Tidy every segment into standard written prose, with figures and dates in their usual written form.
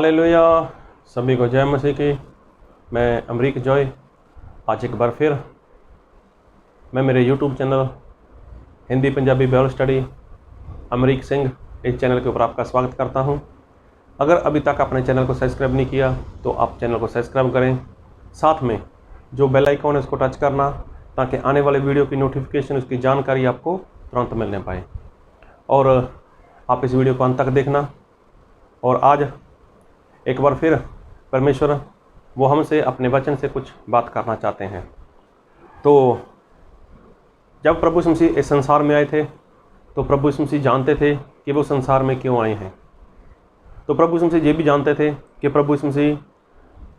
Hallelujah. सभी को जय मसीह की। मैं अमरीक जॉय आज एक बार फिर मैं मेरे YouTube channel Hindi Punjabi Bible study Amrik Singh इस चैनल के ऊपर आपका स्वागत करता हूं। अगर अभी तक आपने चैनल को सब्सक्राइब नहीं किया तो आप चैनल को सब्सक्राइब करें, साथ में जो बेल आइकॉन है उसको टच करना ताकि आने वाले वीडियो की नोटिफिकेशन, उसकी जानकारी आपको तुरंत मिलने पाए। और आप इस वीडियो को अंत तक देखना। और आज एक बार फिर परमेश्वर वो हमसे अपने वचन से कुछ बात करना चाहते हैं। तो जब प्रभु यीशु मसीह इस संसार में आए थे तो प्रभु यीशु मसीह जानते थे कि वो संसार में क्यों आए हैं। तो प्रभु यीशु मसीह ये भी जानते थे कि प्रभु यीशु मसीह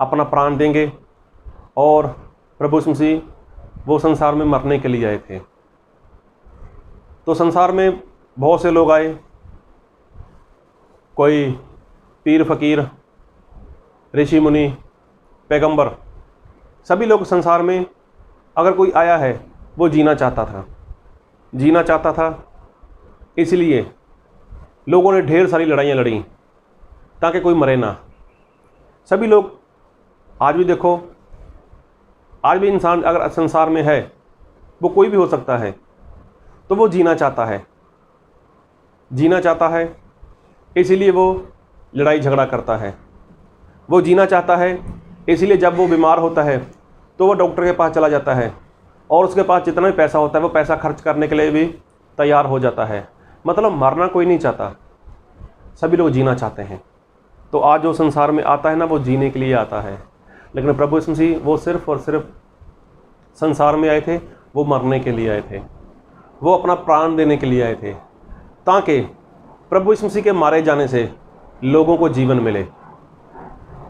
अपना प्राण देंगे और प्रभु यीशु मसीह वो संसार में मरने के लिए आए थे। तो संसार में बहुत से लोग आए, कोई पीर फकीर, ऋषि मुनि, पैगंबर, सभी लोग संसार में अगर कोई आया है वो जीना चाहता था। इसलिए लोगों ने ढेर सारी लड़ाइयाँ लड़ी ताकि कोई मरे ना। सभी लोग आज भी देखो, आज भी इंसान अगर संसार में है, वो कोई भी हो सकता है, तो वो जीना चाहता है। इसीलिए वो लड़ाई झगड़ा करता है। वो जीना चाहता है, इसीलिए जब वो बीमार होता है तो वो डॉक्टर के पास चला जाता है और उसके पास जितना भी पैसा होता है वो पैसा खर्च करने के लिए भी तैयार हो जाता है। मतलब मरना कोई नहीं चाहता, सभी लोग जीना चाहते हैं। तो आज जो संसार में आता है ना, वो जीने के लिए आता है। लेकिन प्रभु यीशु मसीह वो सिर्फ और सिर्फ संसार में आए थे, वो मरने के लिए आए थे, वो अपना प्राण देने के लिए आए थे, ताकि प्रभु यीशु मसीह के मारे जाने से लोगों को जीवन मिले।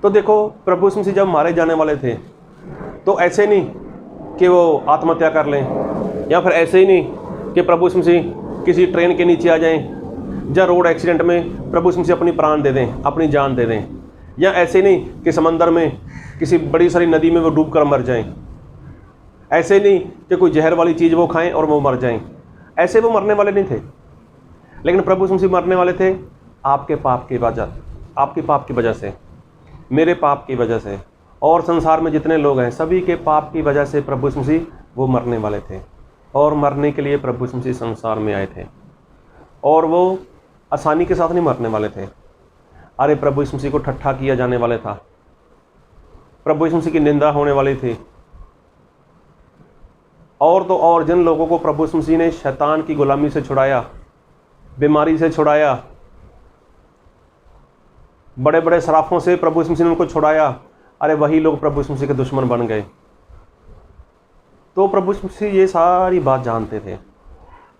तो देखो, प्रभु यीशु मसीह जब मारे जाने वाले थे तो ऐसे नहीं कि वो आत्महत्या कर लें, या फिर ऐसे ही नहीं कि प्रभु यीशु मसीह किसी ट्रेन के नीचे आ जाएं, या रोड एक्सीडेंट में प्रभु यीशु मसीह अपनी प्राण दे दें, अपनी जान दे दें, या ऐसे नहीं कि समंदर में किसी बड़ी सारी नदी में वो डूब कर मर जाएं। ऐसे नहीं कि कोई जहर वाली चीज़ वो खाएं और वो मर जाएं। ऐसे वो मरने वाले नहीं थे। लेकिन प्रभु यीशु मसीह मरने वाले थे आपके पाप की वजह से, मेरे पाप की वजह से, और संसार में जितने लोग हैं सभी के पाप की वजह से प्रभु यीशु मसीह वो मरने वाले थे। और मरने के लिए प्रभु यीशु मसीह संसार में आए थे, और वो आसानी के साथ नहीं मरने वाले थे। अरे प्रभु यीशु मसीह को ठट्ठा किया जाने वाला था, प्रभु यीशु मसीह की निंदा होने वाली थी। और तो और जिन लोगों को प्रभु यीशु मसीह ने शैतान की गुलामी से छुड़ाया, बीमारी से छुड़ाया, बड़े बड़े सराफों से प्रभु यीशु मसीह ने उनको छुड़ाया, अरे वही लोग प्रभु यीशु मसीह के दुश्मन बन गए। तो प्रभु यीशु मसीह ये सारी बात जानते थे।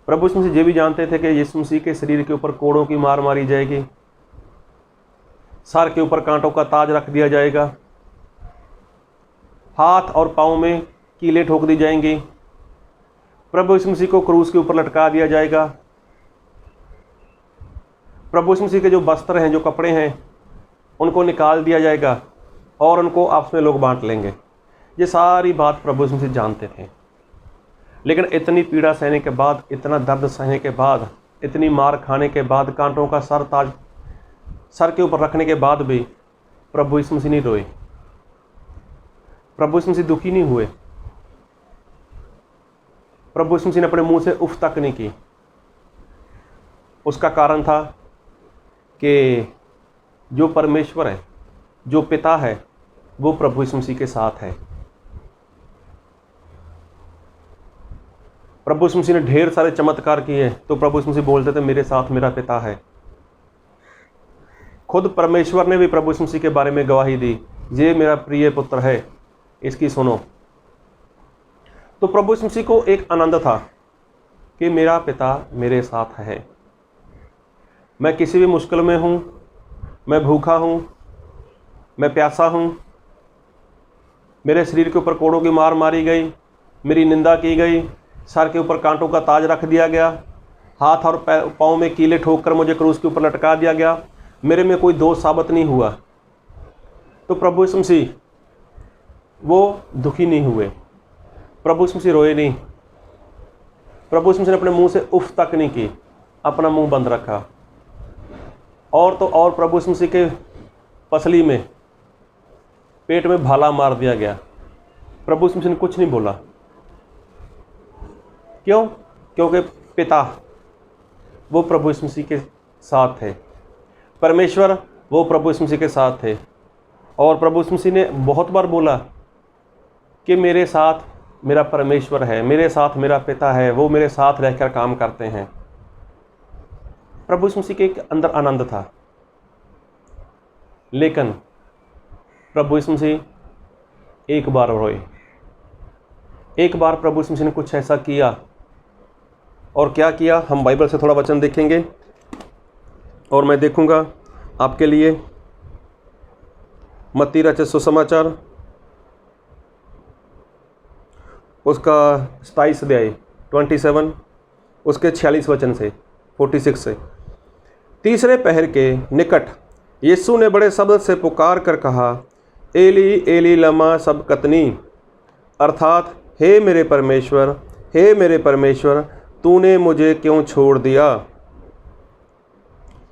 प्रभु यीशु मसीह ये भी जानते थे कि यीशु मसीह के शरीर के ऊपर कोड़ों की मार मारी जाएगी, सर के ऊपर कांटों का ताज रख दिया जाएगा, हाथ और पाँव में कीलें ठोक दी जाएंगी, प्रभु यीशु मसीह को क्रूस के ऊपर लटका दिया जाएगा, प्रभु यीशु मसीह के जो वस्त्र हैं, जो कपड़े हैं, उनको निकाल दिया जाएगा और उनको आपस में लोग बांट लेंगे। ये सारी बात प्रभु यीशु मसीह जानते थे। लेकिन इतनी पीड़ा सहने के बाद, इतना दर्द सहने के बाद, इतनी मार खाने के बाद, कांटों का ताज सर के ऊपर रखने के बाद भी प्रभु यीशु मसीह नहीं रोए, प्रभु यीशु मसीह दुखी नहीं हुए, प्रभु यीशु मसीह ने अपने मुंह से उफ तक नहीं की। उसका कारण था कि जो परमेश्वर है, जो पिता है, वो प्रभु यीशु मसीह के साथ है। प्रभु यीशु मसीह ने ढेर सारे चमत्कार किए तो प्रभु यीशु मसीह बोलते थे मेरे साथ मेरा पिता है। खुद परमेश्वर ने भी प्रभु यीशु मसीह के बारे में गवाही दी, ये मेरा प्रिय पुत्र है, इसकी सुनो। तो प्रभु यीशु मसीह को एक आनंद था कि मेरा पिता मेरे साथ है। मैं किसी भी मुश्किल में हूँ, मैं भूखा हूँ, मैं प्यासा हूँ, मेरे शरीर के ऊपर कोड़ों की मार मारी गई, मेरी निंदा की गई, सर के ऊपर कांटों का ताज रख दिया गया, हाथ और पाँव में कीले ठोक कर मुझे क्रूस के ऊपर लटका दिया गया, मेरे में कोई दोष साबित नहीं हुआ। तो प्रभु यीशु मसीह वो दुखी नहीं हुए, प्रभु यीशु मसीह रोए नहीं, प्रभु यीशु मसीह ने अपने मुंह से उफ तक नहीं की, अपना मुंह बंद रखा। और तो और प्रभु यीशु मसीह के पसली में, पेट में भाला मार दिया गया। प्रभु यीशु मसीह ने कुछ नहीं बोला। क्यों? क्योंकि पिता वो प्रभु यीशु मसीह के साथ थे, परमेश्वर वो प्रभु यीशु मसीह के साथ थे। और प्रभु यीशु मसीह ने बहुत बार बोला कि मेरे साथ मेरा परमेश्वर है, मेरे साथ मेरा पिता है, वो मेरे साथ रहकर काम करते हैं। प्रभु यीशु मसीह के अंदर आनंद था। लेकिन प्रभु यीशु मसीह एक बार रोए। एक बार प्रभु यीशु मसीह ने कुछ ऐसा किया। और क्या किया? हम बाइबल से थोड़ा वचन देखेंगे और मैं देखूंगा आपके लिए मत्ती रचित सुसमाचार उसका 27 अध्याय 27 उसके 46 वचन से 46 से। तीसरे पहर के निकट यीशु ने बड़े शब्द से पुकार कर कहा, एली एली लमा सबकतनी, अर्थात हे मेरे परमेश्वर तूने मुझे क्यों छोड़ दिया।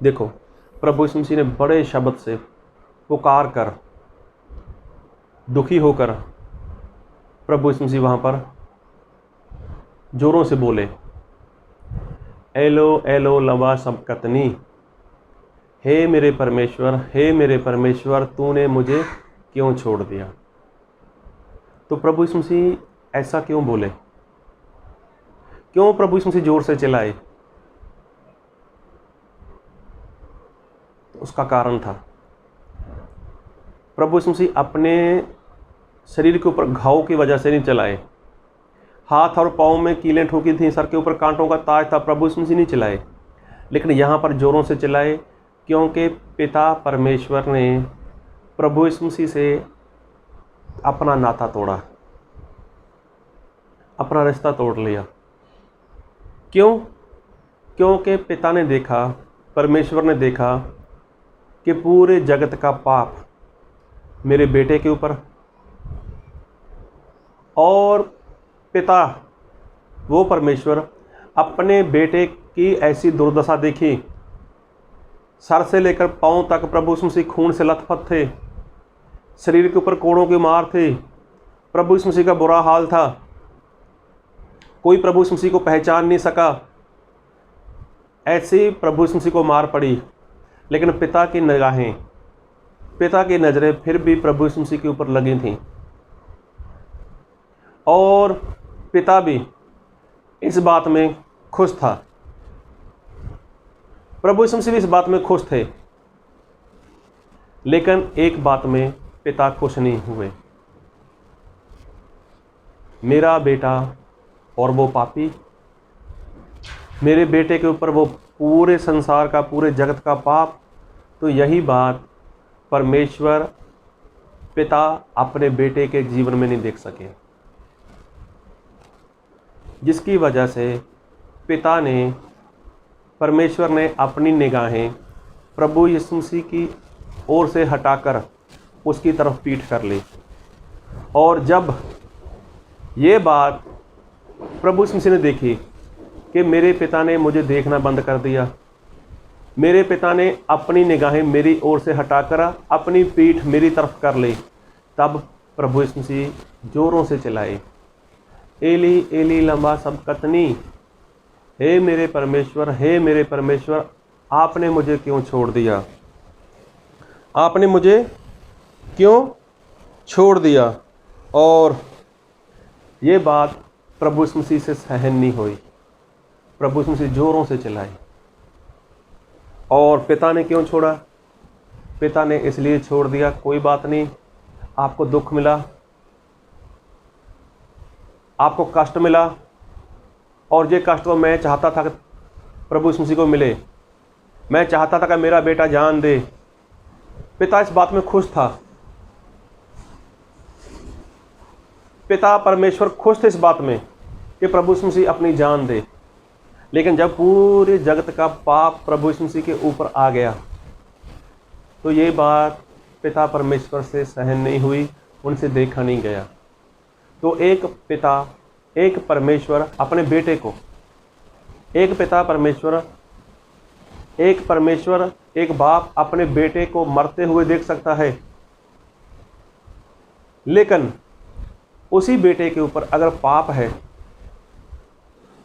देखो, प्रभु यीशु मसीह ने बड़े शब्द से पुकार कर, दुखी होकर प्रभु यीशु मसीह वहाँ पर जोरों से बोले, एलो एलो लमा सबकतनी, हे मेरे परमेश्वर तूने मुझे क्यों छोड़ दिया। तो प्रभु यीशु मसीह ऐसा क्यों बोले? क्यों प्रभु यीशु मसीह जोर से चिल्लाए? उसका कारण था, प्रभु यीशु मसीह अपने शरीर के ऊपर घाव की वजह से नहीं चिल्लाए। हाथ और पाँव में कीलें ठोकी थी, सर के ऊपर कांटों का ताज था, प्रभु यीशु मसीह नहीं चिल्लाए। लेकिन यहाँ पर जोरों से चिल्लाए क्योंकि पिता परमेश्वर ने प्रभु यीशु मसीह से अपना नाता तोड़ा, अपना रिश्ता तोड़ लिया। क्यों? क्योंकि पिता ने देखा, परमेश्वर ने देखा कि पूरे जगत का पाप मेरे बेटे के ऊपर, और पिता वो परमेश्वर अपने बेटे की ऐसी दुर्दशा देखी, सर से लेकर पांव तक प्रभु यीशु मसीह खून से लथपथ थे, शरीर के ऊपर कोड़ों की मार थी, प्रभु यीशु मसीह का बुरा हाल था, कोई प्रभु यीशु मसीह को पहचान नहीं सका, ऐसी प्रभु यीशु मसीह को मार पड़ी। लेकिन पिता की निगाहें, पिता की नज़रें फिर भी प्रभु यीशु मसीह के ऊपर लगी थीं, और पिता भी इस बात में खुश था, प्रभु यीशु मसीह भी इस बात में खुश थे। लेकिन एक बात में पिता खुश नहीं हुए, मेरा बेटा और वो पापी, मेरे बेटे के ऊपर वो पूरे संसार का, पूरे जगत का पाप। तो यही बात परमेश्वर पिता अपने बेटे के जीवन में नहीं देख सके, जिसकी वजह से पिता ने, परमेश्वर ने अपनी निगाहें प्रभु यीशु मसीह की ओर से हटाकर उसकी तरफ पीठ कर ली। और जब ये बात प्रभु यीशु मसीह ने देखी कि मेरे पिता ने मुझे देखना बंद कर दिया, मेरे पिता ने अपनी निगाहें मेरी ओर से हटाकर अपनी पीठ मेरी तरफ कर ली, तब प्रभु यीशु मसीह जोरों से चिल्लाए, एली एली लमा सबकतनी, हे मेरे परमेश्वर आपने मुझे क्यों छोड़ दिया, आपने मुझे क्यों छोड़ दिया। और ये बात प्रभु यीशु मसीह से सहन नहीं हुई, प्रभु यीशु मसीह जोरों से चिल्लाए। और पिता ने क्यों छोड़ा? पिता ने इसलिए छोड़ दिया, कोई बात नहीं, आपको दुख मिला, आपको कष्ट मिला, और ये कष्ट तो मैं चाहता था कि प्रभु यीशु मसीह को मिले, मैं चाहता था कि मेरा बेटा जान दे। पिता इस बात में खुश था, पिता परमेश्वर खुश थे इस बात में कि प्रभु यीशु मसीह अपनी जान दे। लेकिन जब पूरे जगत का पाप प्रभु यीशु मसीह के ऊपर आ गया, तो ये बात पिता परमेश्वर से सहन नहीं हुई, उनसे देखा नहीं गया। तो एक पिता, एक परमेश्वर अपने बेटे को, एक पिता परमेश्वर एक परमेश्वर, एक बाप अपने बेटे को मरते हुए देख सकता है, लेकिन उसी बेटे के ऊपर अगर पाप है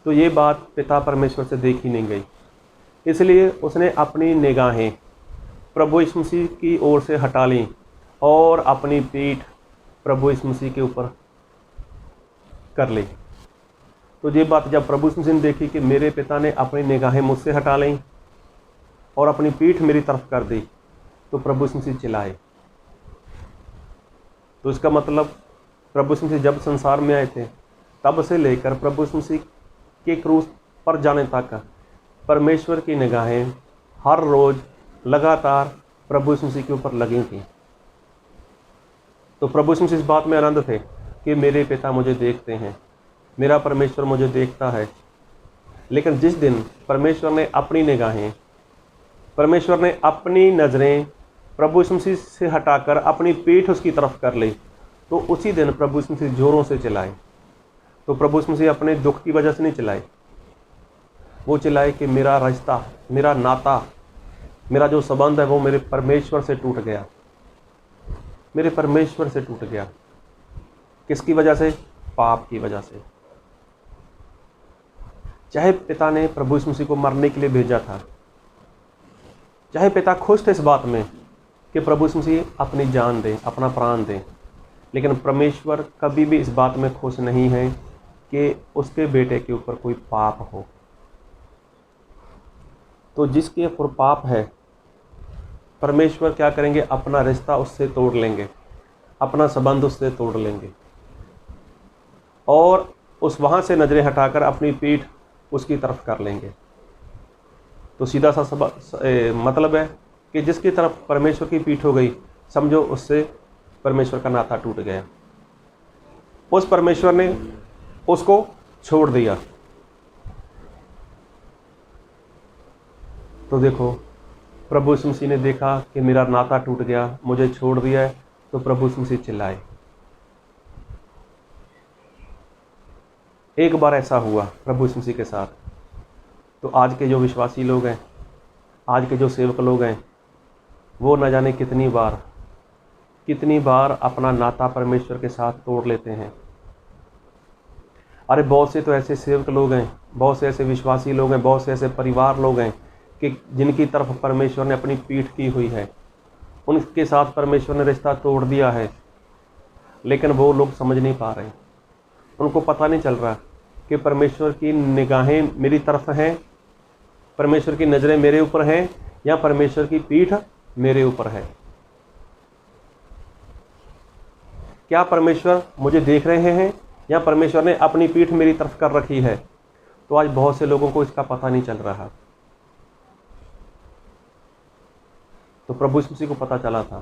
तो ये बात पिता परमेश्वर से देखी नहीं गई। इसलिए उसने अपनी निगाहें प्रभु यीशु मसीह की ओर से हटा ली और अपनी पीठ प्रभु यीशु मसीह के ऊपर कर ली। तो ये बात जब प्रभु यीशु मसीह ने देखी कि मेरे पिता ने अपनी निगाहें मुझसे हटा लीं और अपनी पीठ मेरी तरफ कर दी, तो प्रभु यीशु मसीह चिल्लाए। तो इसका मतलब प्रभु यीशु मसीह जब संसार में आए थे तब से लेकर प्रभु यीशु मसीह के क्रूस पर जाने तक परमेश्वर की निगाहें हर रोज़ लगातार प्रभु यीशु मसीह के ऊपर लगी थी। तो प्रभु यीशु मसीह इस बात में आनंद थे कि मेरे पिता मुझे देखते हैं, मेरा परमेश्वर मुझे देखता है। लेकिन जिस दिन परमेश्वर ने अपनी निगाहें, परमेश्वर ने अपनी नज़रें प्रभु यीशु मसीह से हटाकर अपनी पीठ उसकी तरफ कर ली, तो उसी दिन प्रभु यीशु मसीह जोरों से चिल्लाए। तो प्रभु यीशु मसीह अपने दुख की वजह से नहीं चिल्लाए, वो चिल्लाए कि मेरा रिश्ता, मेरा नाता, मेरा जो संबंध है वो मेरे परमेश्वर से टूट गया, मेरे परमेश्वर से टूट गया। किसकी वजह से? पाप की वजह से। चाहे पिता ने प्रभु यीशु मसीह को मरने के लिए भेजा था, चाहे पिता खुश थे इस बात में कि प्रभु यीशु मसीह अपनी जान दें, अपना प्राण दें, लेकिन परमेश्वर कभी भी इस बात में खुश नहीं है कि उसके बेटे के ऊपर कोई पाप हो। तो जिसके ऊपर पाप है, परमेश्वर क्या करेंगे? अपना रिश्ता उससे तोड़ लेंगे, अपना संबंध उससे तोड़ लेंगे और उस वहाँ से नज़रें हटाकर अपनी पीठ उसकी तरफ कर लेंगे। तो सीधा सा मतलब है कि जिसकी तरफ परमेश्वर की पीठ हो गई, समझो उससे परमेश्वर का नाता टूट गया, उस परमेश्वर ने उसको छोड़ दिया। तो देखो, प्रभु यीशु मसीह ने देखा कि मेरा नाता टूट गया, मुझे छोड़ दिया है, तो प्रभु यीशु मसीह चिल्लाए। एक बार ऐसा हुआ प्रभु यीशु मसीह के साथ। तो आज के जो विश्वासी लोग हैं, आज के जो सेवक लोग हैं, वो न जाने कितनी बार अपना नाता परमेश्वर के साथ तोड़ लेते हैं। अरे बहुत से तो ऐसे सेवक लोग हैं, बहुत से ऐसे विश्वासी लोग हैं, बहुत से ऐसे परिवार लोग हैं कि जिनकी तरफ परमेश्वर ने अपनी पीठ की हुई है, उनके साथ परमेश्वर ने रिश्ता तोड़ दिया है, लेकिन वो लोग समझ नहीं पा रहे। उनको पता नहीं चल रहा कि परमेश्वर की निगाहें मेरी तरफ हैं, परमेश्वर की नज़रें मेरे ऊपर हैं, या परमेश्वर की पीठ मेरे ऊपर है। क्या परमेश्वर मुझे देख रहे हैं या परमेश्वर ने अपनी पीठ मेरी तरफ कर रखी है? तो आज बहुत से लोगों को इसका पता नहीं चल रहा। तो प्रभु यीशु मसीह को पता चला था।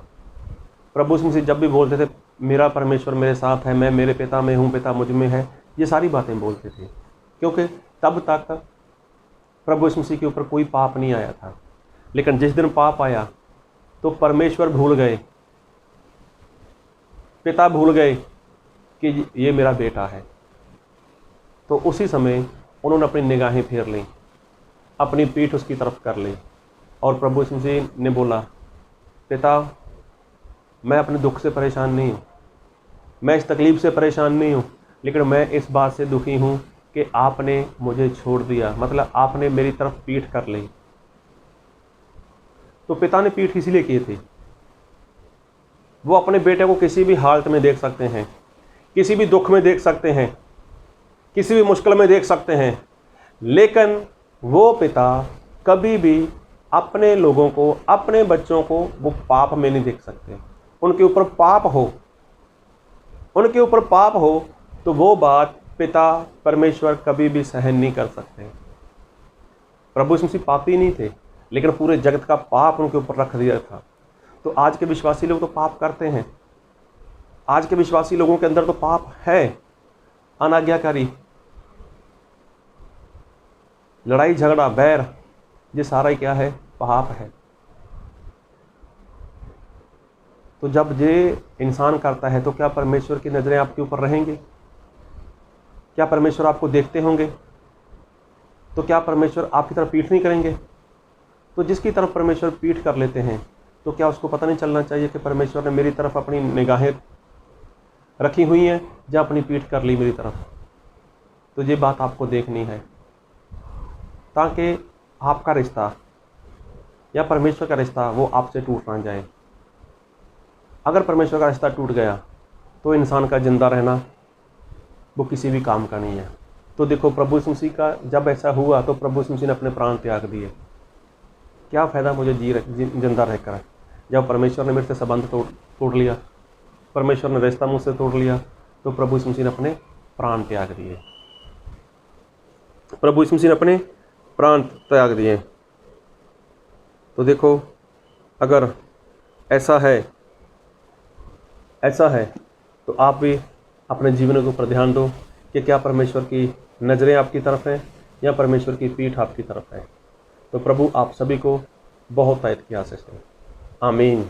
प्रभु यीशु मसीह जब भी बोलते थे मेरा परमेश्वर मेरे साथ है, मैं मेरे पिता में हूँ, पिता मुझ में है, ये सारी बातें बोलते थे, क्योंकि तब तक प्रभु यीशु मसीह के ऊपर कोई पाप नहीं आया था। लेकिन जिस दिन पाप आया तो परमेश्वर भूल गए, पिता भूल गए कि ये मेरा बेटा है। तो उसी समय उन्होंने अपनी निगाहें फेर लीं, अपनी पीठ उसकी तरफ कर ली और प्रभु यीशु मसीह ने बोला, पिता मैं अपने दुख से परेशान नहीं हूँ, मैं इस तकलीफ़ से परेशान नहीं हूँ, लेकिन मैं इस बात से दुखी हूँ कि आपने मुझे छोड़ दिया, मतलब आपने मेरी तरफ पीठ कर ली। तो पिता ने पीठ इसीलिए की थी, वो अपने बेटे को किसी भी हालत में देख सकते हैं, किसी भी दुख में देख सकते हैं, किसी भी मुश्किल में देख सकते हैं, लेकिन वो पिता कभी भी अपने लोगों को, अपने बच्चों को वो पाप में नहीं देख सकते। उनके ऊपर पाप हो, उनके ऊपर पाप हो तो वो बात पिता परमेश्वर कभी भी सहन नहीं कर सकते। प्रभु यीशु मसीह पापी नहीं थे, लेकिन पूरे जगत का पाप उनके ऊपर रख दिया था। तो आज के विश्वासी लोग तो पाप करते हैं, आज के विश्वासी लोगों के अंदर तो पाप है, अनाज्ञाकारी, लड़ाई झगड़ा बैर, ये सारा ही क्या है? पाप है। तो जब ये इंसान करता है तो क्या परमेश्वर की नज़रें आपके ऊपर रहेंगी? क्या परमेश्वर आपको देखते होंगे? तो क्या परमेश्वर आपकी तरफ पीठ नहीं करेंगे? तो जिसकी तरफ परमेश्वर पीठ कर लेते हैं, तो क्या उसको पता नहीं चलना चाहिए कि परमेश्वर ने मेरी तरफ अपनी निगाहें रखी हुई हैं या अपनी पीठ कर ली मेरी तरफ? तो ये बात आपको देखनी है, ताकि आपका रिश्ता या परमेश्वर का रिश्ता वो आपसे टूट ना जाए। अगर परमेश्वर का रिश्ता टूट गया तो इंसान का जिंदा रहना वो किसी भी काम का नहीं है। तो देखो, प्रभु यीशु मसीह का जब ऐसा हुआ तो प्रभु यीशु मसीह ने अपने प्राण त्याग दिए। क्या फ़ायदा मुझे जिंदा रहकर, जब परमेश्वर ने मेरे से संबंध तोड़ लिया, परमेश्वर ने रिश्ता मुझसे तोड़ लिया, तो प्रभु यीशु मसीह ने अपने प्राण त्याग दिए। प्रभु यीशु मसीह ने अपने प्राण त्याग दिए। तो देखो, अगर ऐसा है तो आप भी अपने जीवन के ऊपर ध्यान दो कि क्या परमेश्वर की नज़रें आपकी तरफ हैं या परमेश्वर की पीठ आपकी तरफ है। तो प्रभु आप सभी को बहुत तायद की आशीष दें। आमीन।